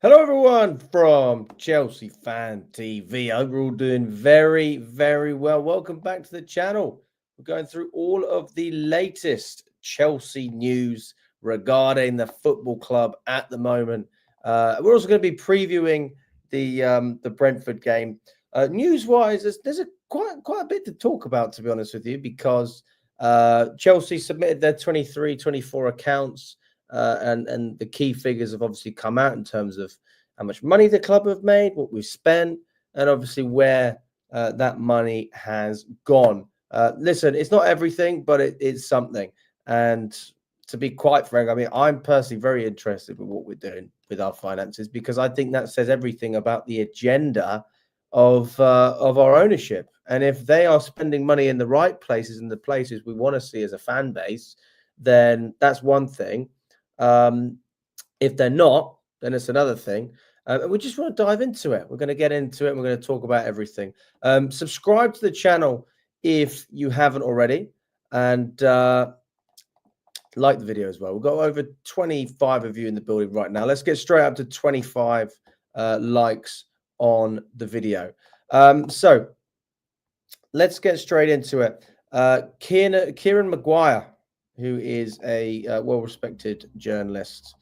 Hello, everyone from Chelsea Fan TV. I hope we're all doing very, very well. Welcome back to the channel. We're going through all of the latest Chelsea news regarding the football club at the moment. We're also going to be previewing the Brentford game. News-wise, there's quite a bit to talk about, to be honest with you, because Chelsea submitted their 23-24 accounts. And the key figures have obviously come out in terms of how much money the club have made, what we've spent, and obviously where that money has gone. Listen, it's not everything, but it's something. And to be quite frank, I mean, I'm personally very interested with what we're doing with our finances because I think that says everything about the agenda of our ownership. And if they are spending money in the right places, in the places we want to see as a fan base, then that's one thing. If they're not, then it's another thing. And we just want to dive into it. We're going to get into it. And we're going to talk about everything. Subscribe to the channel if you haven't already. And like the video as well. We've got over 25 of you in the building right now. Let's get straight up to 25 likes on the video. So let's get straight into it. Kieran Maguire, who is a well-respected journalist,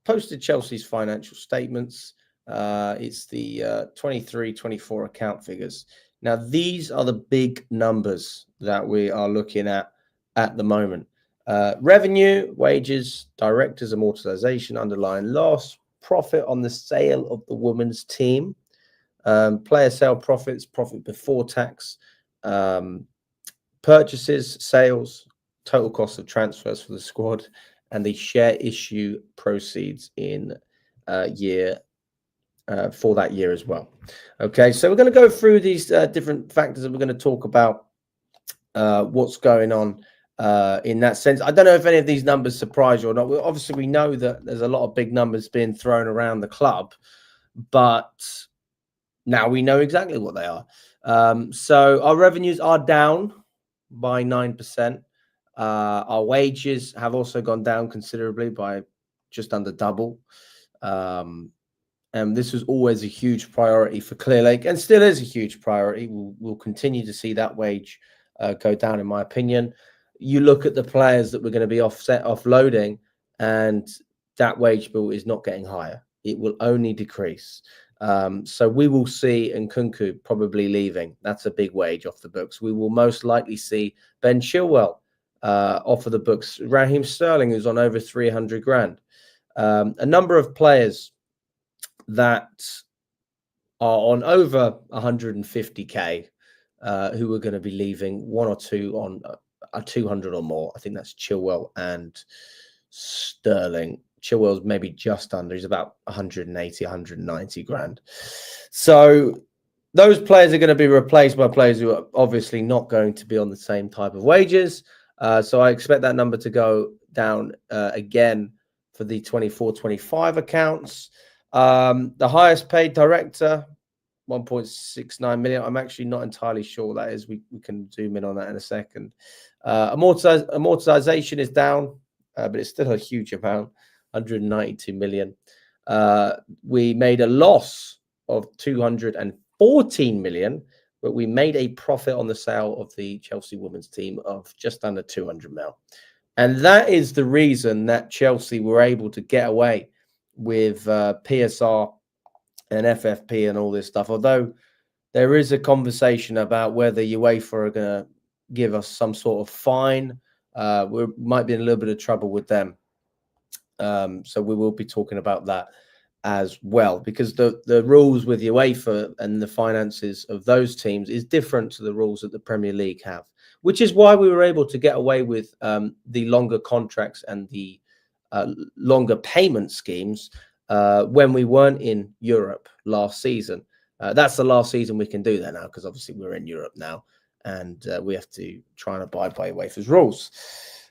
posted Chelsea's financial statements. It's the 23-24 account figures. Now, these are the big numbers that we are looking at the moment. Revenue, wages, directors' amortization, underlying loss, profit on the sale of the women's team, player sale profits, profit before tax, purchases, sales, total cost of transfers for the squad, and the share issue proceeds in year for that year as well. Okay, so we're going to go through these different factors, and we're going to talk about what's going on in that sense. I don't know if any of these numbers surprise you or not. Obviously, we know that there's a lot of big numbers being thrown around the club, but now we know exactly what they are. So our revenues are down by 9%. Our wages have also gone down considerably by just under double. And this was always a huge priority for Clearlake and still is a huge priority. We'll continue to see that wage go down, in my opinion. You look at the players that we're going to be offloading, and that wage bill is not getting higher. It will only decrease. So we will see Nkunku probably leaving. That's a big wage off the books. We will most likely see Ben Chilwell off of the books. Raheem Sterling, who's on over 300 grand. A number of players that are on over 150k who are going to be leaving, one or two on 200 or more. I think that's Chilwell and Sterling. Chilwell's maybe just under. He's about 180, 190 grand. So those players are going to be replaced by players who are obviously not going to be on the same type of wages. So I expect that number to go down again for the 24-25 accounts. The highest paid director, 1.69 million. I'm actually not entirely sure what that is. We can zoom in on that in a second. Amortization is down, but it's still a huge amount, 192 million. We made a loss of 214 million, but we made a profit on the sale of the Chelsea women's team of just under 200 mil. And that is the reason that Chelsea were able to get away with PSR and FFP and all this stuff. Although there is a conversation about whether UEFA are going to give us some sort of fine. We might be in a little bit of trouble with them. So we will be talking about that as well, because the rules with UEFA and the finances of those teams is different to the rules that the Premier League have, which is why we were able to get away with the longer contracts and the longer payment schemes when we weren't in Europe last season. That's the last season we can do that now, because obviously we're in Europe now, and we have to try and abide by UEFA's rules.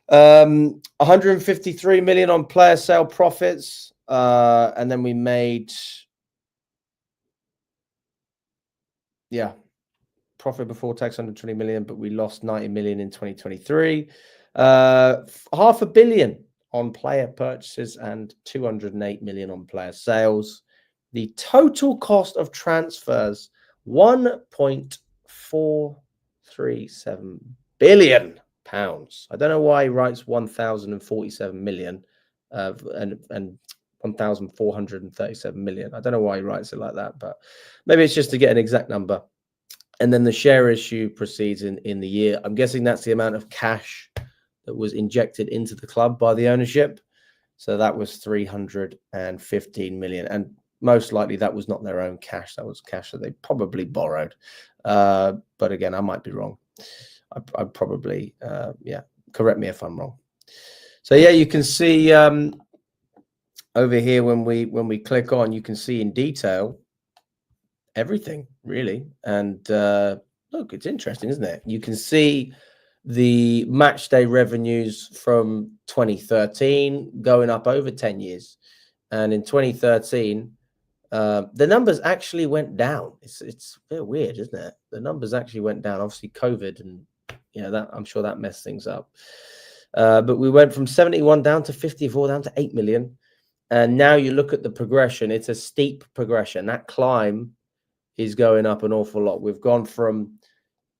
153 million on player sale profits, and then we made, profit before tax 120 million, but we lost 90 million in 2023. 500 million on player purchases and 208 million on player sales. The total cost of transfers, 1.437 billion pounds. I don't know why he writes 1,047 million and 1,437 million. I don't know why he writes it like that, but maybe it's just to get an exact number. And then the share issue proceeds in the year. I'm guessing that's the amount of cash that was injected into the club by the ownership. So that was 315 million. And most likely that was not their own cash. That was cash that they probably borrowed. But again, I might be wrong. I probably, correct me if I'm wrong. So yeah, you can see over here when we click on, you can see in detail everything really. And look, it's interesting, isn't it? You can see the match day revenues from 2013 going up over 10 years. And in 2013, the numbers actually went down. It's a bit weird, isn't it? The numbers actually went down. Obviously, COVID and that I'm sure that messed things up. But we went from 71 down to 54, down to 8 million. And now you look at the progression. It's a steep progression. That climb is going up an awful lot. We've gone from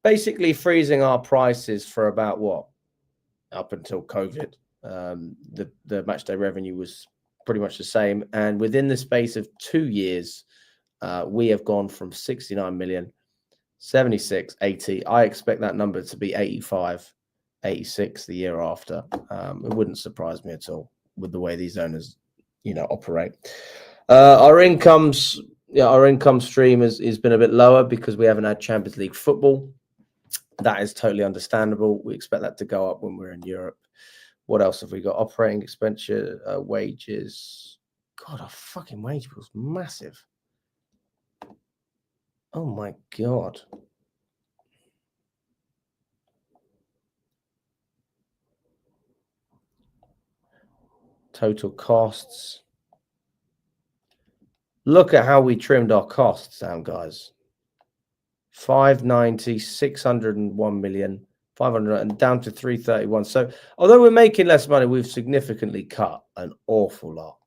basically freezing our prices for about up until COVID. The matchday revenue was pretty much the same, and within the space of 2 years, we have gone from 69 million, 76, 80. I expect that number to be 85, 86 the year after. It wouldn't surprise me at all with the way these owners, operate. Our income stream has been a bit lower because we haven't had Champions League football. That is totally understandable. We expect that to go up when we're in Europe. What else have we got? Operating expenditure, wages. God, our fucking wage bill's massive. Oh my God. Total costs. Look at how we trimmed our costs down, guys. 590, 601 million, 500, and down to 331. So although we're making less money, we've significantly cut an awful lot.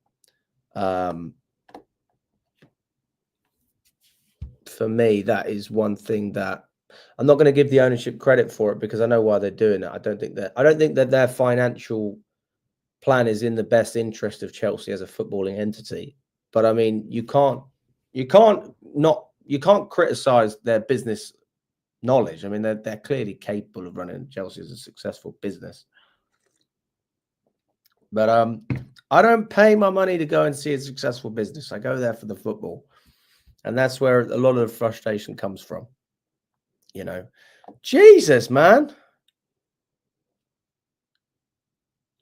For me, that is one thing that I'm not going to give the ownership credit for it, because I know why they're doing it. I don't think that their financial plan is in the best interest of Chelsea as a footballing entity. But I mean, you can't criticize their business knowledge. I mean, they're clearly capable of running Chelsea as a successful business. But I don't pay my money to go and see a successful business. I go there for the football. And that's where a lot of the frustration comes from. Jesus, man.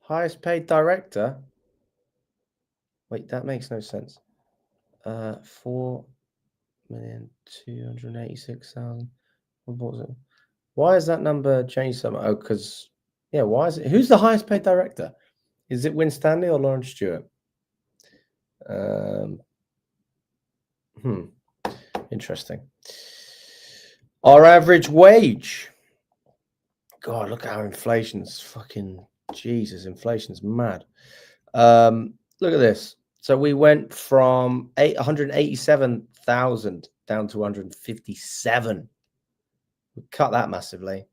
Highest paid director. Wait, that makes no sense. 4,286,000. What was it? Why has that number changed so much? Oh, because why is it? Who's the highest paid director? Is it Win Stanley or Lawrence Stewart? Interesting. Our average wage. God, look at how inflation's fucking Jesus. Inflation's mad. Look at this. So we went from 187,000 down to 157. We cut that massively.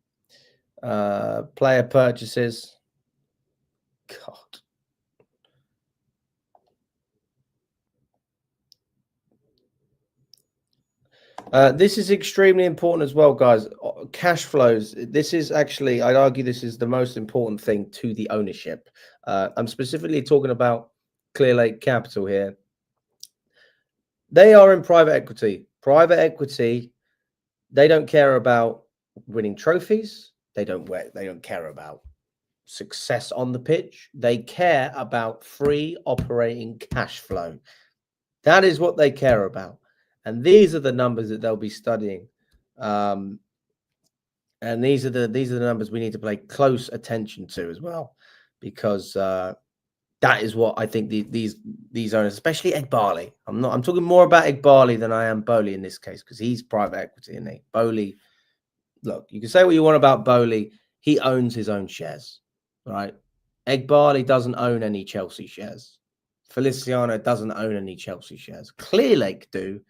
Player purchases. God. This is extremely important as well, guys. Cash flows. This is actually, I'd argue, this is the most important thing to the ownership. I'm specifically talking about Clear Lake Capital here. They are in private equity. Private equity, they don't care about winning trophies. They don't care about success on the pitch. They care about free operating cash flow. That is what they care about. And these are the numbers that they'll be studying. And these are the numbers we need to pay close attention to as well, because that is what I think these owners, especially Egbali. I'm talking more about Egbali than I am Bowley in this case, because he's private equity, isn't he? Bowley, look, you can say what you want about Bowley. He owns his own shares, right? Eghbali doesn't own any Chelsea shares. Feliciano doesn't own any Chelsea shares. Clearlake do,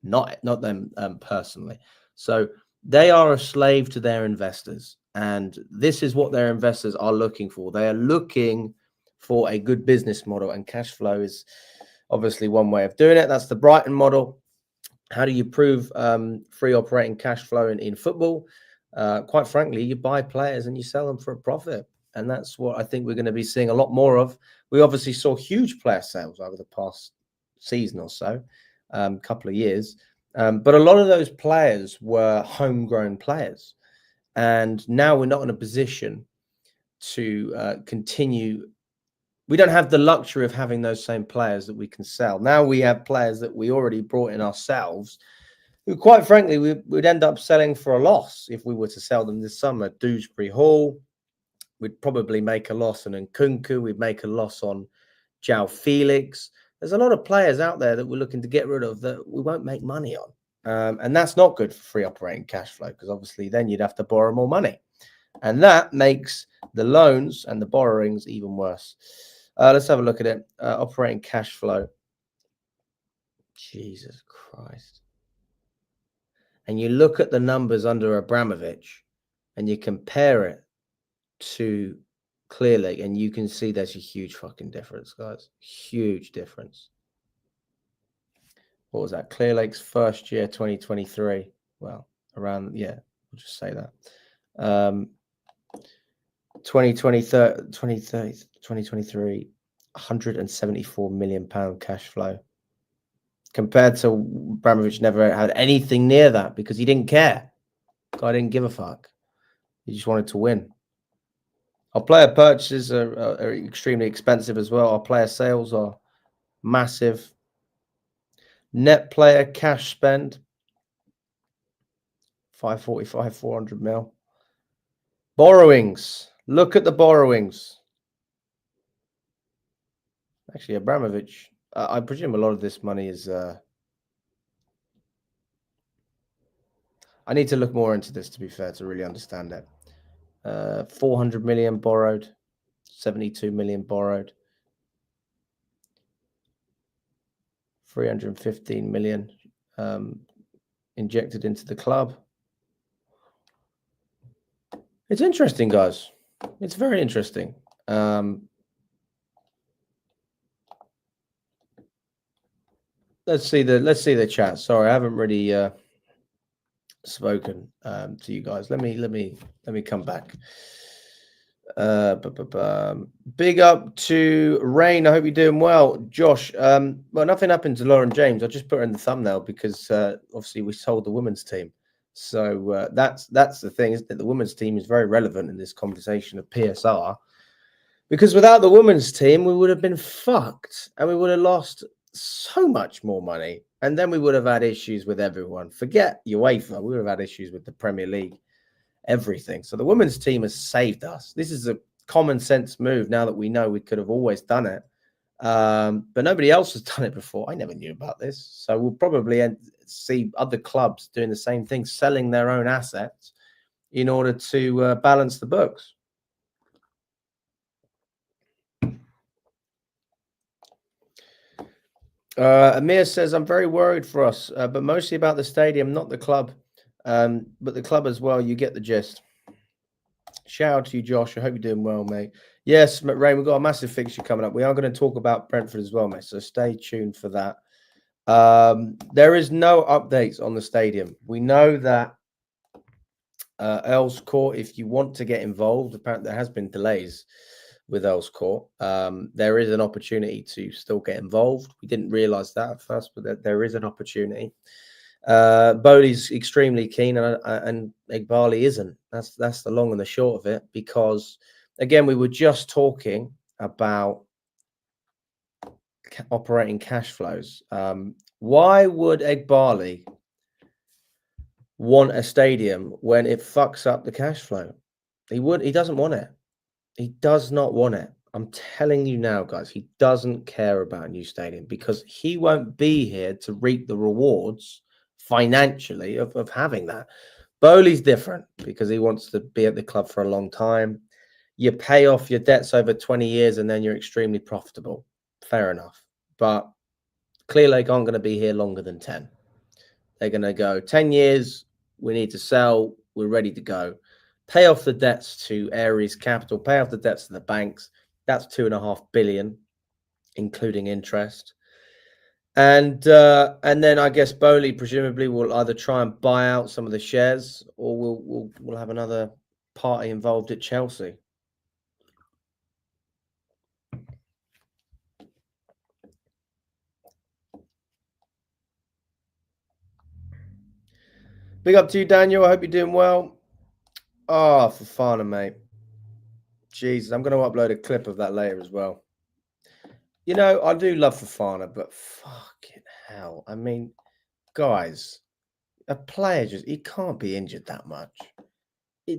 not them personally. So they are a slave to their investors, and this is what their investors are looking for. They are looking for a good business model, and cash flow is obviously one way of doing it. That's the Brighton model. How do you prove free operating cash flow in football? Quite frankly, you buy players and you sell them for a profit. And that's what I think we're going to be seeing a lot more of. We obviously saw huge player sales over the past season or so, couple of years. But a lot of those players were homegrown players. And now we're not in a position to continue. We don't have the luxury of having those same players that we can sell. Now we have players that we already brought in ourselves, who, quite frankly, we'd end up selling for a loss if we were to sell them this summer. Dewsbury Hall, we'd probably make a loss on Nkunku. We'd make a loss on João Felix. There's a lot of players out there that we're looking to get rid of that we won't make money on. And that's not good for free operating cash flow, because obviously then you'd have to borrow more money. And that makes the loans and the borrowings even worse. Let's have a look at it. Operating cash flow. Jesus Christ. And you look at the numbers under Abramovich and you compare it to Clearlake, and you can see there's a huge fucking difference, guys. Huge difference. What was that? Clearlake's first year, 2023. Well, around, yeah, we'll just say that. 2023, £174 million cash flow. Compared to Abramovich, never had anything near that because he didn't care. Guy didn't give a fuck. He just wanted to win. Our player purchases are extremely expensive as well. Our player sales are massive. Net player cash spend, 545, 400 mil. Borrowings. Look at the borrowings. Actually, Abramovich, I presume a lot of this money is... I need to look more into this, to be fair, to really understand it. 400 million borrowed, 72 million borrowed, 315 million injected into the club. It's interesting, guys. It's very interesting. Let's see the chat. Sorry, I haven't really spoken to you guys. Let me come back. Big up to Rain. I hope you're doing well, Josh. Well, nothing happened to Lauren James. I just put her in the thumbnail because obviously we sold the women's team. So that's the thing, isn't it? The women's team is very relevant in this conversation of PSR, because without the women's team, we would have been fucked and we would have lost so much more money. And then we would have had issues with everyone. Forget UEFA. We would have had issues with the Premier League, everything. So the women's team has saved us. This is a common sense move now that we know we could have always done it. But nobody else has done it before. I never knew about this. So we'll probably see other clubs doing the same thing, selling their own assets in order to balance the books. Amir says, I'm very worried for us, but mostly about the stadium, not the club, but the club as well. You get the gist. Shout out to you, Josh. I hope you're doing well, mate. Yes, Ray, we've got a massive fixture coming up. We are going to talk about Brentford as well, mate, so stay tuned for that. There is no updates on the stadium. We know that Earls Court, if you want to get involved, apparently there has been delays with Earls Court. There is an opportunity to still get involved. We didn't realize that at first, but there is an opportunity. Bowley's extremely keen, and Eghbali isn't. That's the long and the short of it, because again, we were just talking about operating cash flows. Why would Eghbali want a stadium when it fucks up the cash flow? He doesn't want it. He does not want it. I'm telling you now, guys, he doesn't care about a new stadium because he won't be here to reap the rewards financially of having that. Bowley's different because he wants to be at the club for a long time. you pay off your debts over 20 years and then you're extremely profitable. Fair enough. But clearly they aren't going to be here longer than 10. They're going to go 10 years. We need to sell. We're ready to go. Pay off the debts to Ares Capital. Pay off the debts to the banks. That's $2.5 billion, including interest. And then I guess Bowley presumably will either try and buy out some of the shares, or we'll have another party involved at Chelsea. Big up to you, Daniel. I hope you're doing well. Oh, Fofana, mate. Jesus, I'm going to upload a clip of that later as well. You know, I do love Fofana, but fucking hell. I mean, guys, a player he can't be injured that much.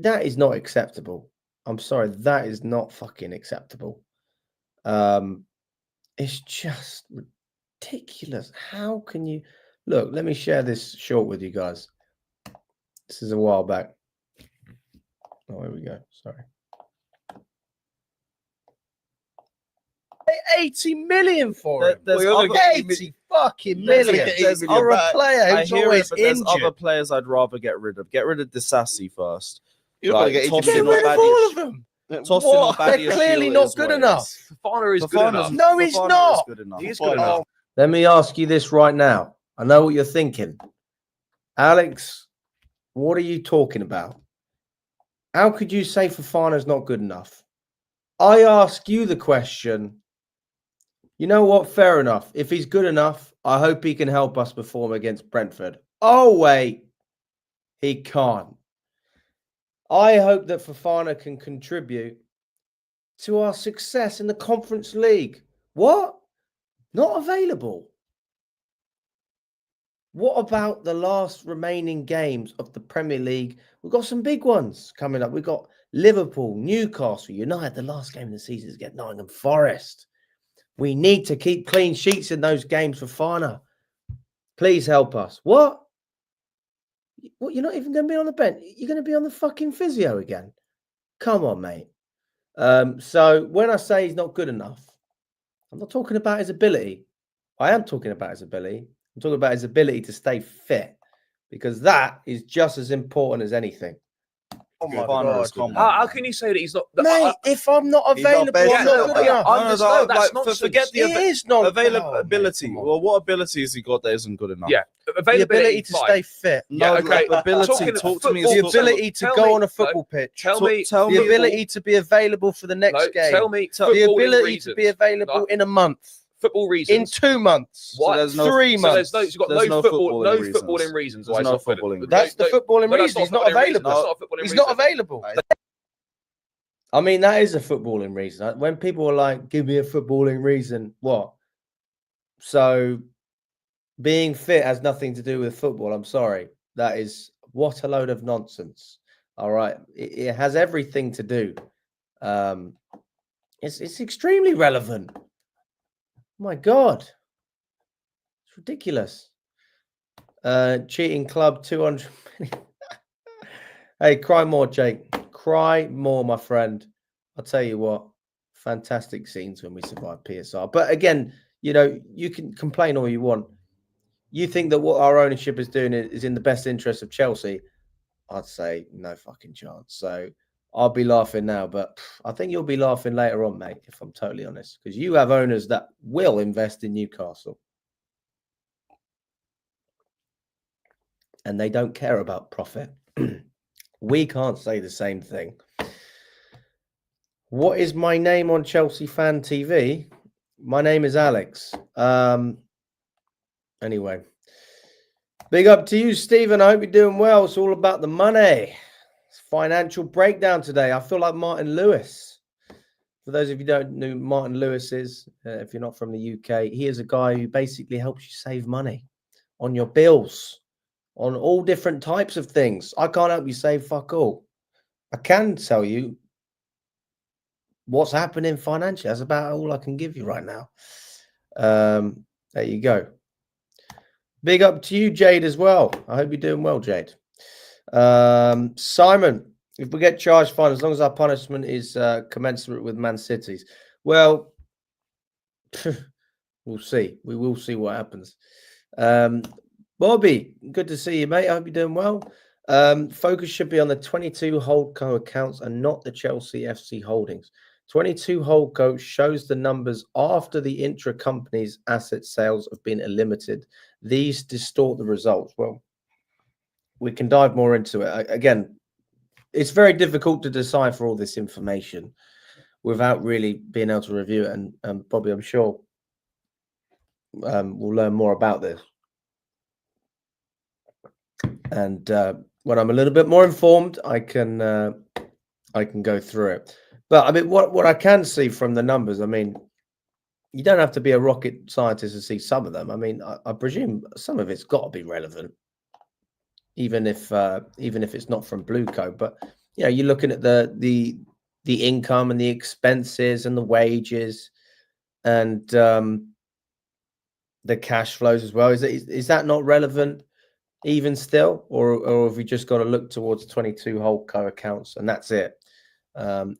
That is not acceptable. I'm sorry, that is not fucking acceptable. It's just ridiculous. How can you... Look, let me share this short with you guys. This is a while back. Oh, here we go. Sorry. 80 million for him. There's 80 fucking million. There's Or a player who's always injured. There's other players I'd rather get rid of. Get rid of Disassi first. You're not Get rid of all of them. They're clearly not good enough. Fofana is good enough. No, he's not. He is good enough. Let me ask you this right now. I know what you're thinking. Alex, what are you talking about? How could you say Fofana's not good enough? I ask you the question. You know what? Fair enough. If he's good enough, I hope he can help us perform against Brentford. Oh, wait. He can't. I hope that Fofana can contribute to our success in the Conference League. What? Not available. What about the last remaining games of the Premier League? We've got some big ones coming up. We've got Liverpool, Newcastle United. The last game of the season is against Nottingham Forest. We need to keep clean sheets in those games for Fofana. Please help us. What? What? You're not even going to be on the bench? You're going to be on the fucking physio again? Come on, mate. So when I say he's not good enough, I'm not talking about his ability. I am talking about his ability. I'm talking about his ability to stay fit, because that is just as important as anything. Oh my God. How can you say that he's not... Mate, if I'm not available, I'm not good enough. Forget the availability. Mate, well, what ability has he got that isn't good enough? Yeah, the ability to stay fit. No, okay. Ability. Talk to me. The ability to go on a football pitch. Tell me. The ability to be available for the next game. Tell me. The ability to be available in a month. Football reasons. In 2 months. What? So there's 3 months. So you've got no footballing reasons. There's no footballing. That's the footballing reason. He's not available. He's not available. I mean, that is a footballing reason. When people are like, give me a footballing reason, what? So being fit has nothing to do with football. I'm sorry. That is what a load of nonsense. All right. It has everything to do. It's extremely relevant. My God. It's ridiculous. Cheating club, 200 million. Hey, cry more, Jake. Cry more, my friend. I'll tell you what. Fantastic scenes when we survived PSR. But again, you know, you can complain all you want. You think that what our ownership is doing is in the best interest of Chelsea? I'd say no fucking chance. So I'll be laughing now, but I think you'll be laughing later on, mate, if I'm totally honest, because you have owners that will invest in Newcastle. And they don't care about profit. We can't say the same thing. What is my name on Chelsea Fan TV? My name is Alex. Anyway, big up to you, Stephen. I hope you're doing well. It's all about the money. It's financial breakdown today. I feel like Martin Lewis. For those of you who don't know who Martin Lewis is, if you're not from the UK, he is a guy who basically helps you save money on your bills, on all different types of things. I can't help you save fuck all. I can tell you what's happening financially. That's about all I can give you right now. There you go. Big up to you, Jade, as well. I hope you're doing well, Jade. Simon, If we get charged fine, as long as our punishment is commensurate with Man City's, well, we'll see. We will see what happens. Bobby, good to see you, mate. I hope you're doing well. Focus should be on the 22 holdco accounts and not the Chelsea FC holdings. 22 holdco shows the numbers after the intra-company's asset sales have been limited. These distort the results. Well, we can dive more into it. Again, it's very difficult to decipher all this information without really being able to review it. And Bobby, I'm sure we'll learn more about this. And when I'm a little bit more informed, I can go through it. But I mean, what I can see from the numbers, I mean, you don't have to be a rocket scientist to see some of them. I mean, I presume some of it's got to be relevant, even if it's not from Blueco. But you know, you're looking at the income and the expenses and the wages and the cash flows as well. Is that not relevant even still, or have we just got to look towards 22 holdco accounts and that's it? And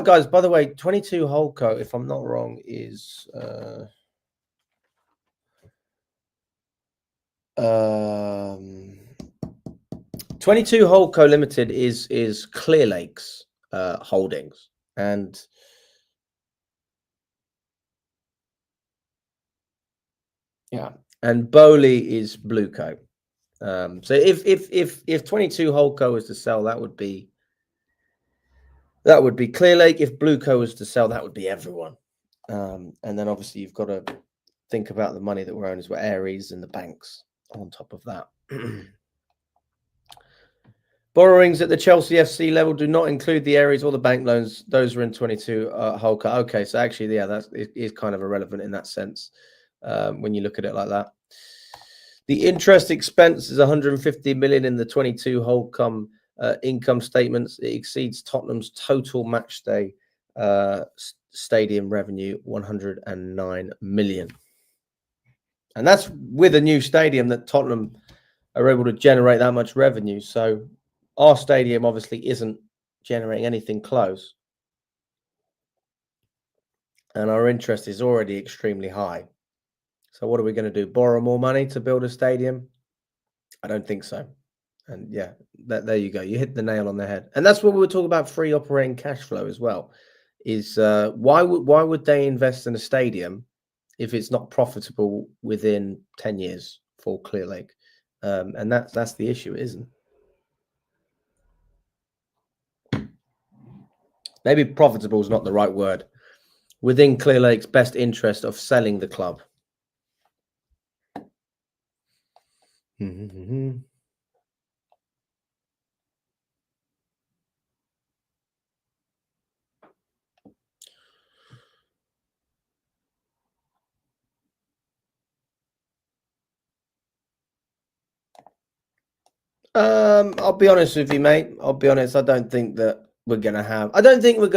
guys, by the way, 22 holdco, if I'm not wrong, is 22 holdco limited is Clearlake's holdings, and yeah, and Bowley is Blueco. So if 22 holdco was to sell, that would be Clearlake. If Blueco was to sell, that would be everyone. And then obviously you've got to think about the money that we're owning as well, Aries and the banks on top of that. Borrowings at the Chelsea FC level do not include the Aries or the bank loans. Those are in 22 holdco. Okay, so actually, yeah, it is kind of irrelevant in that sense when you look at it like that. The interest expense is 150 million in the 22 holdco income statements. It exceeds Tottenham's total match day stadium revenue, 109 million. And that's with a new stadium that Tottenham are able to generate that much revenue. So our stadium obviously isn't generating anything close. And our interest is already extremely high. So what are we going to do? Borrow more money to build a stadium? I don't think so. And yeah, there you go. You hit the nail on the head. And that's what we were talking about, free operating cash flow as well. Is why would they invest in a stadium if it's not profitable within 10 years for Clearlake? And that's the issue, isn't it? Maybe profitable is not the right word. Within Clearlake's best interest of selling the club. I'll be honest with you, mate. I'll be honest. I don't think that we're going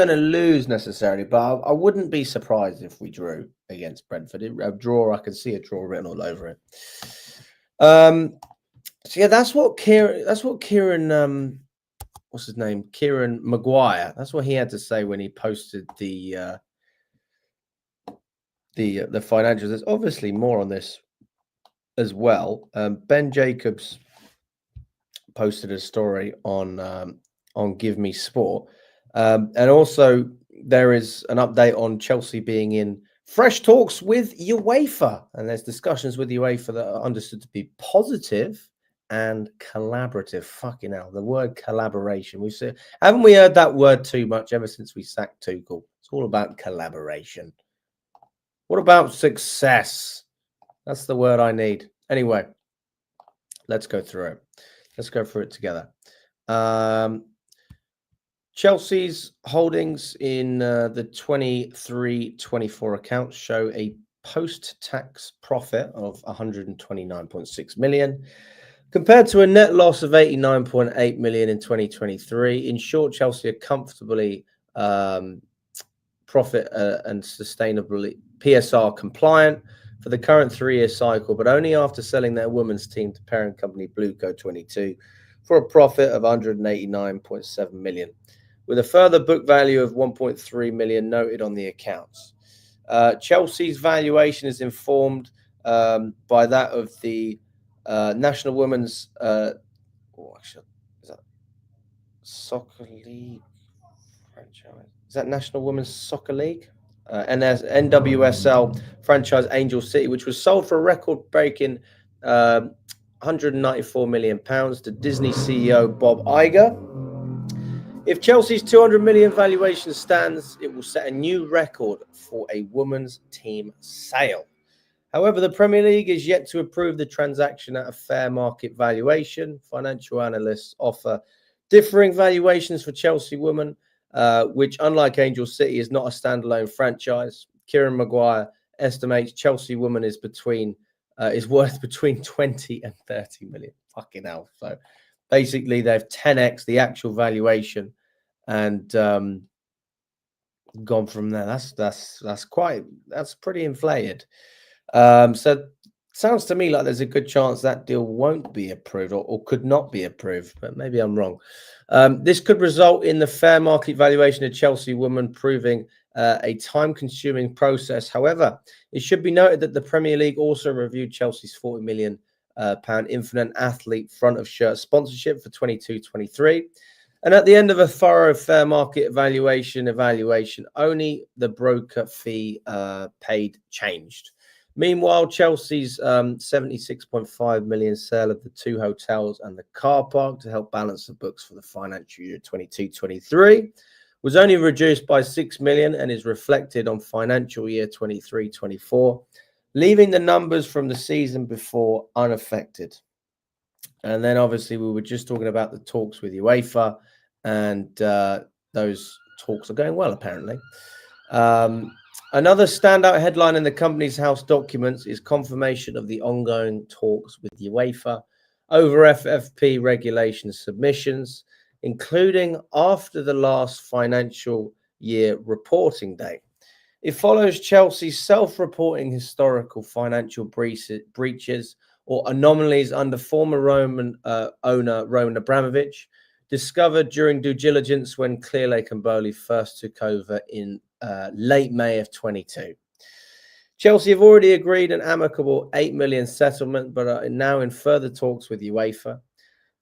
to lose necessarily, but I wouldn't be surprised if we drew against Brentford. A draw, I can see a draw written all over it. So yeah, that's what Kieran, what's his name? Kieran Maguire. That's what he had to say when he posted the financials. There's obviously more on this as well. Ben Jacobs posted a story on Give Me Sport, and also there is an update on Chelsea being in fresh talks with UEFA, and there's discussions with UEFA that are understood to be positive and collaborative. Fucking hell, the word collaboration. Haven't we heard that word too much ever since we sacked Tuchel? It's all about collaboration. What about success? That's the word I need. Anyway, let's go through it. Let's go through it together. Chelsea's holdings in the 23-24 accounts show a post-tax profit of 129.6 million, compared to a net loss of 89.8 million in 2023. In short, Chelsea are comfortably profit and sustainably PSR compliant for the current 3-year cycle, but only after selling their women's team to parent company Blueco 22 for a profit of 189.7 million, with a further book value of 1.3 million noted on the accounts. Chelsea's valuation is informed by that of the National Women's is that Soccer League franchise? Is that National Women's Soccer League? And there's NWSL franchise Angel City, which was sold for a record-breaking £194 million to Disney CEO Bob Iger. If Chelsea's 200 million valuation stands, it will set a new record for a women's team sale. However, the Premier League is yet to approve the transaction at a fair market valuation. Financial analysts offer differing valuations for Chelsea Women, which, unlike Angel City, is not a standalone franchise. Kieran Maguire estimates Chelsea Women is worth between 20 and 30 million. Fucking hell. So basically, they've 10x the actual valuation and gone from there. That's pretty inflated. So sounds to me like there's a good chance that deal won't be approved or could not be approved, but maybe I'm wrong. This could result in the fair market valuation of Chelsea Women proving a time-consuming process. However, it should be noted that the Premier League also reviewed Chelsea's £40 million Infinite Athlete front of shirt sponsorship for 22-23. And at the end of a thorough fair market evaluation, only the broker fee paid changed. Meanwhile, Chelsea's 76.5 million sale of the 2 hotels and the car park to help balance the books for the financial year 22-23 was only reduced by 6 million and is reflected on financial year 23-24, leaving the numbers from the season before unaffected. And then obviously we were just talking about the talks with UEFA, and those talks are going well, apparently. Another standout headline in the company's house documents is confirmation of the ongoing talks with UEFA over FFP regulation submissions, including after the last financial year reporting date. It follows Chelsea's self-reporting historical financial breaches or anomalies under former Roman owner Roman Abramovich, discovered during due diligence when Clearlake and Bowley first took over in late May of 22. Chelsea have already agreed an amicable 8 million settlement, but are now in further talks with UEFA.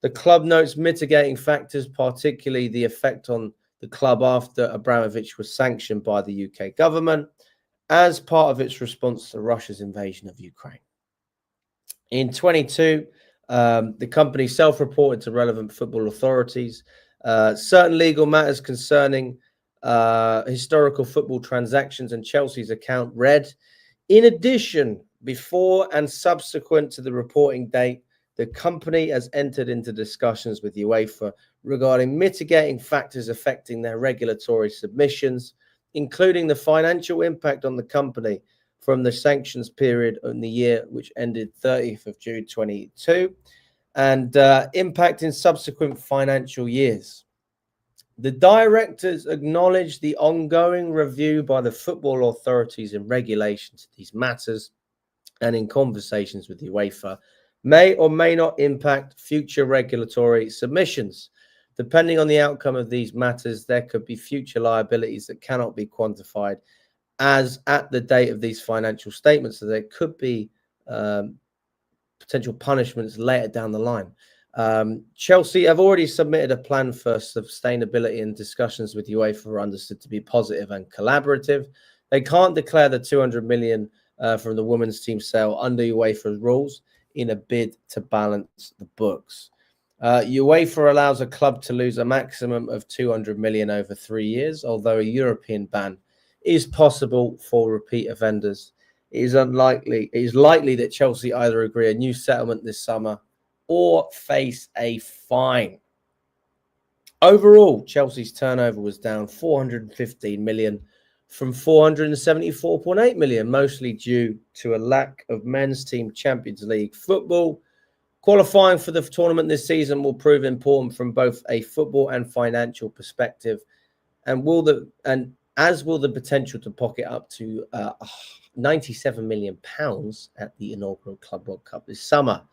The club notes mitigating factors, particularly the effect on the club after Abramovich was sanctioned by the UK government as part of its response to Russia's invasion of Ukraine. In 22, the company self-reported to relevant football authorities certain legal matters concerning historical football transactions, and Chelsea's account read, in addition, before and subsequent to the reporting date, the company has entered into discussions with UEFA regarding mitigating factors affecting their regulatory submissions, including the financial impact on the company from the sanctions period in the year which ended 30th of June 22 and impact in subsequent financial years. The directors acknowledge the ongoing review by the football authorities in relation to these matters and in conversations with UEFA may or may not impact future regulatory submissions. Depending on the outcome of these matters, there could be future liabilities that cannot be quantified as at the date of these financial statements. So there could be potential punishments later down the line. Chelsea have already submitted a plan for sustainability, and discussions with UEFA are understood to be positive and collaborative. They can't declare the 200 million from the women's team sale under UEFA's rules in a bid to balance the books. UEFA allows a club to lose a maximum of 200 million over 3 years, although a European ban is possible for repeat offenders. It is likely that Chelsea either agree a new settlement this summer or face a fine. Overall, Chelsea's turnover was down 415 million from 474.8 million, mostly due to a lack of men's team Champions League football. Qualifying for the tournament this season will prove important from both a football and financial perspective, as will the potential to pocket up to £97 million at the inaugural Club World Cup this summer.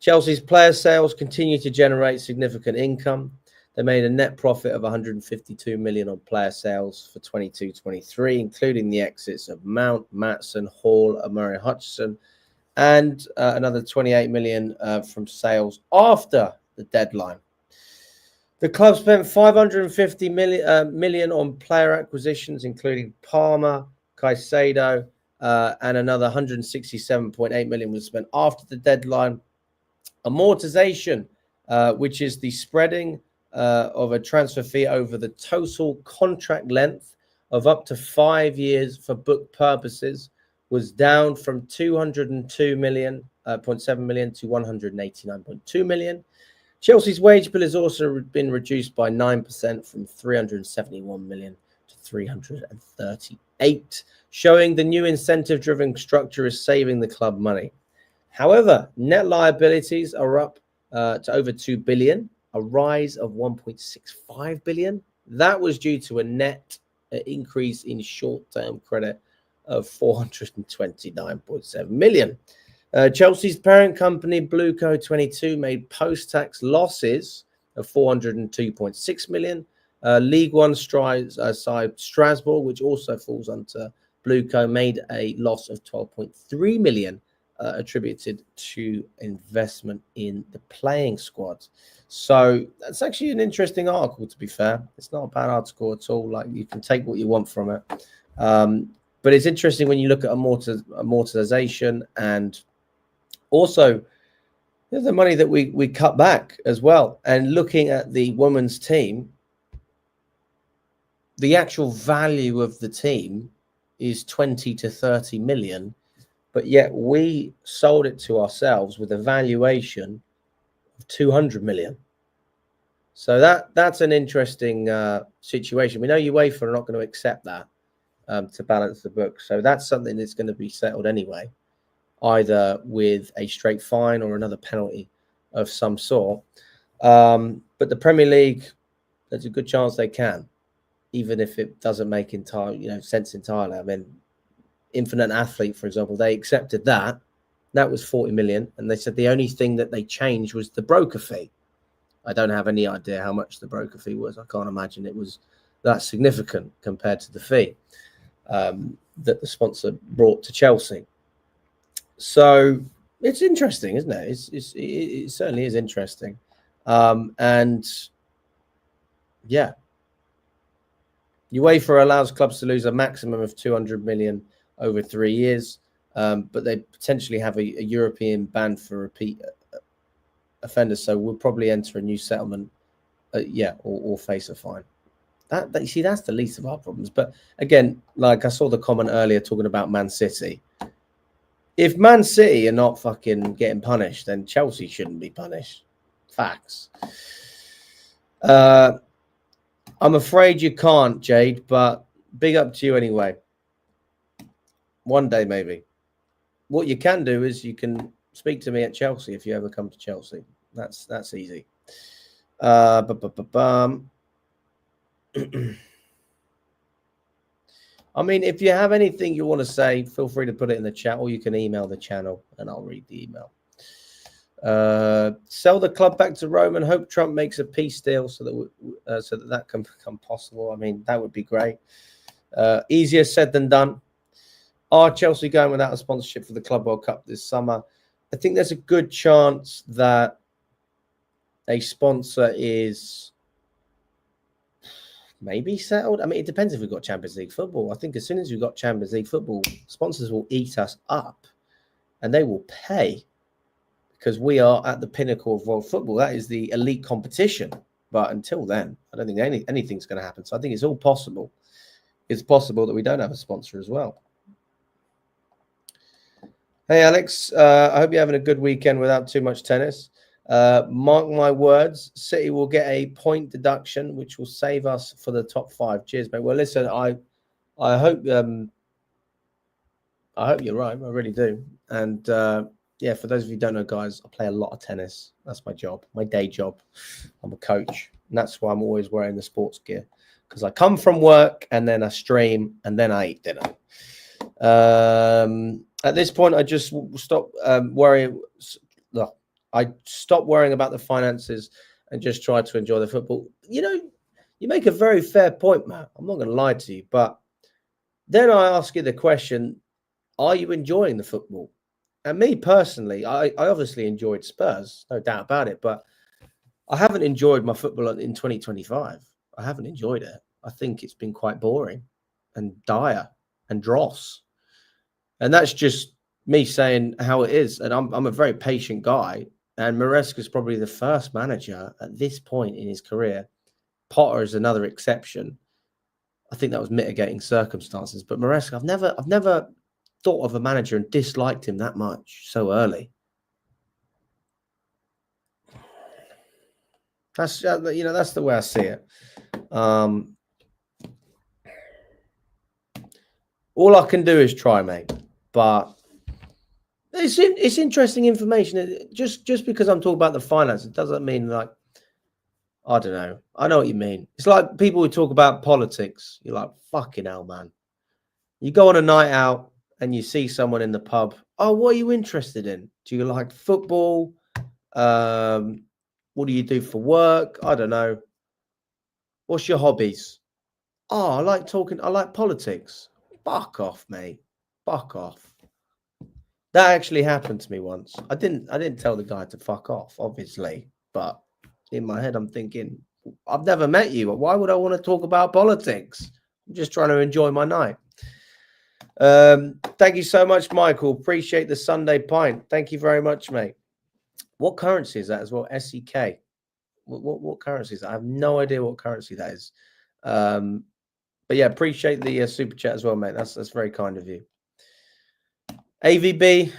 Chelsea's player sales continue to generate significant income. They made a net profit of 152 million on player sales for 22-23, including the exits of Mount, Maatson, Hall, and Murray Hutchison, and another 28 million from sales after the deadline. The club spent 550 million on player acquisitions, including Palmer, Caicedo, and another 167.8 million was spent after the deadline. Amortization, which is the spreading of a transfer fee over the total contract length of up to 5 years for book purposes, was down from 202.7 million to 189.2 million. Chelsea's wage bill has also been reduced by 9% from 371 million to 338, showing the new incentive-driven structure is saving the club money. However, net liabilities are up to over 2 billion, a rise of 1.65 billion. That was due to a net increase in short-term credit of 429.7 million. Chelsea's parent company, Blueco 22, made post-tax losses of 402.6 million. League One side Strasbourg, which also falls under Blueco, made a loss of 12.3 million, attributed to investment in the playing squad. So that's actually an interesting article, to be fair. It's not a bad article at all. Like, you can take what you want from it. But it's interesting when you look at amortization and also the money that we cut back as well. And looking at the women's team, the actual value of the team is 20 to 30 million, but yet we sold it to ourselves with a valuation of 200 million. So that's an interesting situation. We know UEFA are not going to accept that to balance the book. So that's something that's going to be settled anyway, either with a straight fine or another penalty of some sort. But the Premier League, there's a good chance they can, even if it doesn't make sense entirely. I mean, Infinite Athlete, for example, they accepted that. That was 40 million. And they said the only thing that they changed was the broker fee. I don't have any idea how much the broker fee was. I can't imagine it was that significant compared to the fee that the sponsor brought to Chelsea. So it's interesting, isn't it? It certainly is interesting. And yeah, UEFA allows clubs to lose a maximum of 200 million over 3 years, but they potentially have a European ban for repeat offenders. So we'll probably enter a new settlement, or face a fine. You see, that's the least of our problems. But again, like I saw the comment earlier talking about Man City. If Man City are not fucking getting punished, then Chelsea shouldn't be punished. Facts. I'm afraid you can't, Jade, but big up to you anyway. One day, maybe. What you can do is you can speak to me at Chelsea if you ever come to Chelsea. That's easy. I mean, if you have anything you want to say, feel free to put it in the chat, or you can email the channel and I'll read the email. Sell the club back to Rome and hope Trump makes a peace deal so that can become possible. I mean, that would be great. Easier said than done. Are Chelsea going without a sponsorship for the Club World Cup this summer? I think there's a good chance that a sponsor is maybe settled. I mean, it depends if we've got Champions League football. I think as soon as we've got Champions League football, sponsors will eat us up and they will pay because we are at the pinnacle of world football. That is the elite competition. But until then, I don't think anything's going to happen. So I think it's all possible. It's possible that we don't have a sponsor as well. Hey, Alex, I hope you're having a good weekend without too much tennis. Mark my words, City will get a point deduction, which will save us for the top 5. Cheers, mate. Well, listen, I hope you're right. I really do. And yeah, for those of you who don't know, guys, I play a lot of tennis. That's my job, my day job. I'm a coach, and that's why I'm always wearing the sports gear, because I come from work and then I stream and then I eat dinner. At this point, I just stop worrying. Look, I stopped worrying about the finances and just tried to enjoy the football. You know, you make a very fair point, Matt. I'm not going to lie to you, but then I ask you the question, are you enjoying the football? And me personally, I obviously enjoyed Spurs, no doubt about it, but I haven't enjoyed my football in 2025. I haven't enjoyed it. I think it's been quite boring and dire and dross. And that's just me saying how it is. And I'm a very patient guy. And Maresca's probably the first manager at this point in his career. Potter is another exception. I think that was mitigating circumstances. But Maresca, I've never thought of a manager and disliked him that much so early. That's that's the way I see it. All I can do is try, mate. But it's interesting information. Just because I'm talking about the finance, it doesn't mean like, I don't know. I know what you mean. It's like people who talk about politics. You're like, fucking hell, man. You go on a night out and you see someone in the pub. Oh, what are you interested in? Do you like football? What do you do for work? I don't know. What's your hobbies? Oh, I like politics. Fuck off, mate. Fuck off. That actually happened to me once. I didn't tell the guy to fuck off, obviously, but in my head I'm thinking, I've never met you. Why would I want to talk about politics? I'm just trying to enjoy my night. Thank you so much, Michael. Appreciate the Sunday pint. Thank you very much, mate. What currency is that as well? SEK. What currency is that? I have no idea what currency that is. But yeah, appreciate the super chat as well, mate. That's very kind of you. AVB,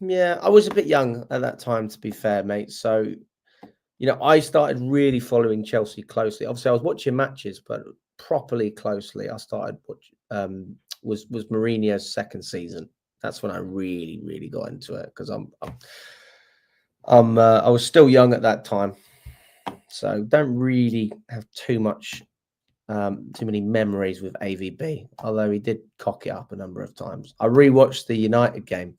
yeah, I was a bit young at that time, to be fair, mate. So, I started really following Chelsea closely. Obviously, I was watching matches, but properly closely, I started watching. Was Mourinho's second season. That's when I really, really got into it because I was still young at that time, so don't really have too many memories with AVB. Although he did cock it up a number of times. I rewatched the United game,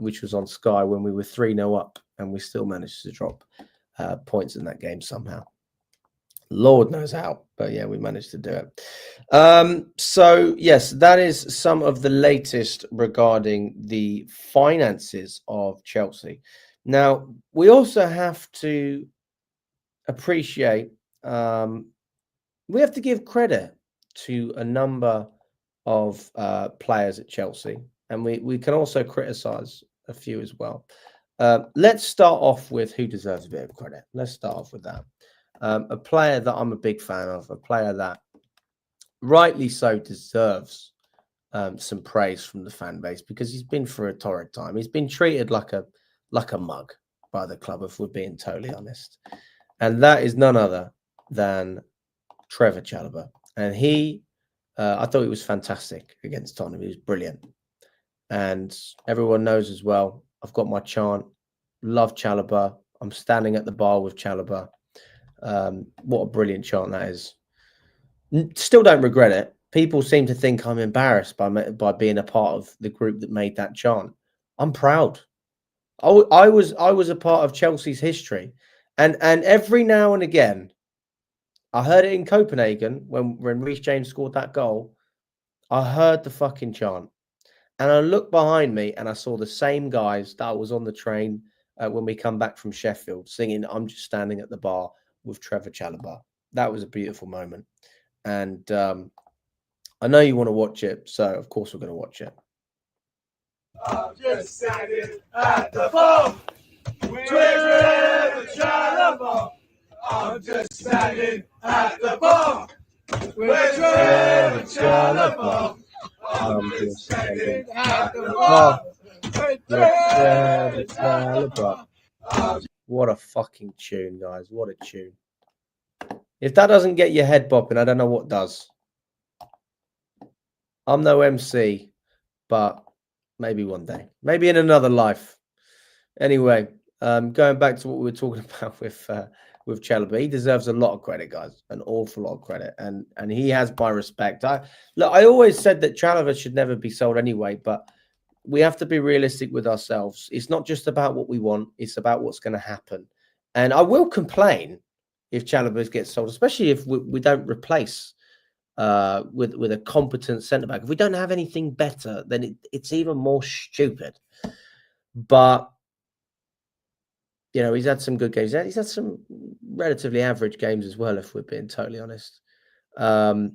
which was on Sky when we were 3-0 up, and we still managed to drop points in that game somehow. Lord knows how, but yeah, we managed to do it. So yes, that is some of the latest regarding the finances of Chelsea. Now, we also have to appreciate, we have to give credit to a number of players at Chelsea, and we can also criticize a few as well. Let's start off with who deserves a bit of credit. Let's start off with that. A player that I'm a big fan of, a player that rightly so deserves some praise from the fan base because he's been through a torrid time. He's been treated like a mug by the club, if we're being totally honest. And that is none other than Trevoh Chalobah. And I thought he was fantastic against Tottenham. He was brilliant. And everyone knows as well, I've got my chant, love Chalobah. I'm standing at the bar with Chalobah. What a brilliant chant that is. Still don't regret it. People seem to think I'm embarrassed by being a part of the group that made that chant. I'm proud. I was a part of Chelsea's history, and every now and again, I heard it in Copenhagen when Reece James scored that goal. I heard the fucking chant, and I looked behind me and I saw the same guys that was on the train when we come back from Sheffield singing "I'm Just Standing at the Bar" with Trevoh Chalobah. That was a beautiful moment. And I know you want to watch it, so of course we're going to watch it. I'm just standing at the bar with Trevoh Chalobah. I'm just standing at the bar with Trevoh Chalobah. I'm just standing at the bar with Trevoh Chalobah. What a fucking tune, guys. What a tune. If that doesn't get your head bopping, I don't know what does. I'm no MC, but maybe one day. Maybe in another life. Anyway, going back to what we were talking about with Chalobah, he deserves a lot of credit, guys. An awful lot of credit. And he has my respect. I always said that Chalobah should never be sold anyway, but we have to be realistic with ourselves. It's not just about what we want; it's about what's going to happen. And I will complain if Chalobah gets sold, especially if we don't replace with a competent centre back. If we don't have anything better, then it's even more stupid. But you know, he's had some good games. He's had some relatively average games as well, if we're being totally honest. But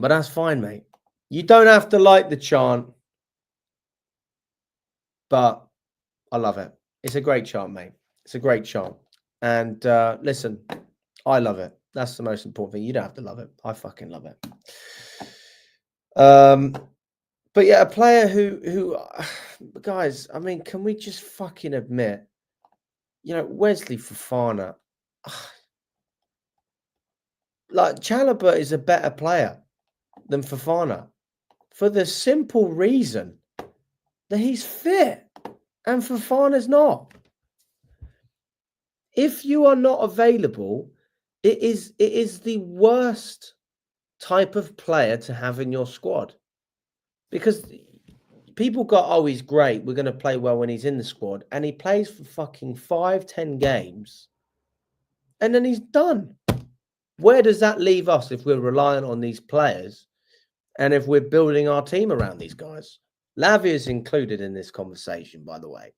that's fine, mate. You don't have to like the chant, but I love it. It's a great chant, mate. It's a great chant. And listen, I love it. That's the most important thing. You don't have to love it. I fucking love it. But yeah, a player who guys, I mean, can we just fucking admit, you know, Wesley Fofana, like Chalobah is a better player than Fofana for the simple reason that he's fit and Fofana's not. If you are not available, it is the worst type of player to have in your squad, because people got, oh, he's great, we're going to play well when he's in the squad, and he plays for fucking 5-10 games and then he's done. Where does that leave us if we're reliant on these players and if we're building our team around these guys? Lavia is included in this conversation, by the way.